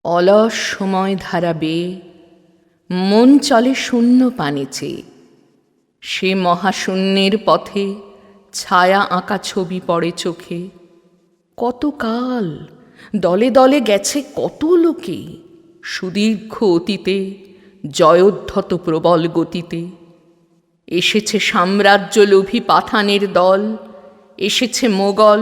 অলস সময় ধারা বেয়ে মন চলে শূন্য পানে চেয়ে। সে মহাশূন্যের পথে ছায়া আঁকা ছবি পড়ে চোখে। কত কাল দলে দলে গেছে কত লোকে, সুদীর্ঘ অতীতে জয়োদ্ধত প্রবল গতিতে। এসেছে সাম্রাজ্যলোভী পাঠানের দল, এসেছে মোগল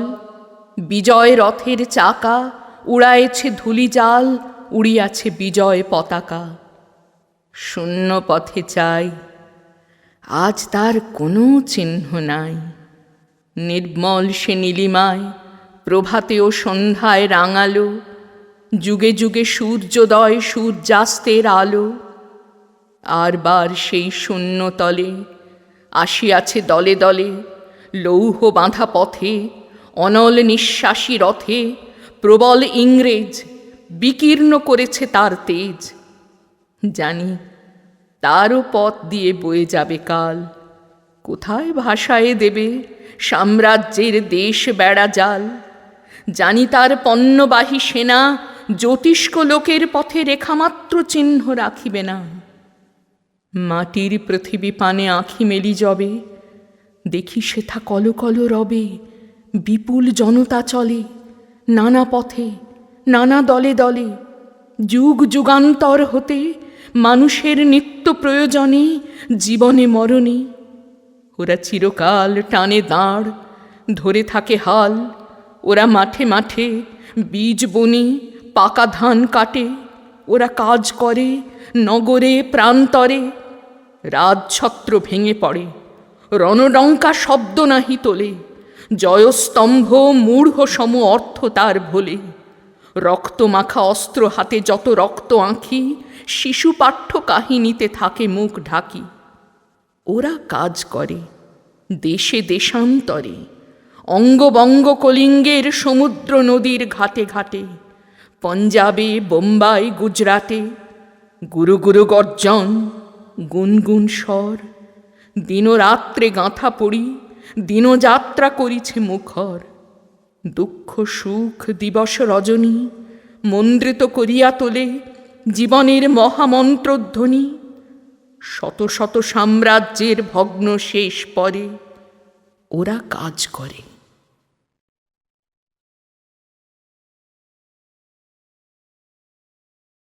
বিজয় রথের চাকা, উড়ায়েছে ধূলিজাল, উড়িয়াছে বিজয় পতাকা। শূন্য পথে চাই, আজ তার কোনো চিহ্ন নাই। নির্মল সে নীলিমায় প্রভাতে ও সন্ধ্যায় রাঙালো, যুগে যুগে সূর্যোদয় সূর্যাস্তের আলো। আর বার সেই শূন্য তলে আসিয়াছে দলে দলে, লৌহ বাঁধা পথে অনল নিঃশ্বাসী রথে প্রবল ইংরেজ বিকীর্ণ করেছে তার তেজ। জানি তারও পথ দিয়ে বয়ে যাবে কাল, কোথায় ভাসায়ে দেবে সাম্রাজ্যের দেশ বেড়া জাল। জানি তার পণ্যবাহী সেনা জ্যোতিষ্ক লোকের পথে রেখামাত্র চিহ্ন রাখিবে না। মাটির পৃথিবী পানে আঁখি মেলি যবে, দেখি সেথা কলকল রবে বিপুল জনতা চলে নানা পথে নানা দলে দলে। যুগ যুগান্তর হতে মানুষের নিত্য প্রয়োজনে জীবনে মরণে। ওরা চিরকাল টানে দাঁড় ধরে থাকে হাল, ওরা মাঠে মাঠে বীজ বনে পাকা ধান কাটে। ওরা কাজ করে নগরে প্রান্তরে, রাজছত্র ভেঙে পড়ে রণডঙ্কা শব্দ নাহি তোলে। জয়স্তম্ভ মূঢ় সম অর্থ তার ভোলে। রক্ত মাখা অস্ত্র হাতে যত রক্ত আঁখি, শিশু পাঠ্য কাহিনীতে থাকে মুখ ঢাকি। ওরা কাজ করে দেশে দেশান্তরে, অঙ্গবঙ্গ কলিঙ্গের সমুদ্র নদীর ঘাটে ঘাটে। পঞ্জাবে বোম্বাই গুজরাটে গুরু গুরু গর্জন গুনগুন স্বর। দিনরাত্রে গাঁথা পড়ি দিনযাত্রা করিছে মুখর। দুঃখ সুখ দিবস রজনী মন্দ্রিত করিয়া তোলে জীবনের মহামন্ত্রধ্বনি। শত শত সাম্রাজ্যের ভগ্ন শেষ পরে ওরা কাজ করে।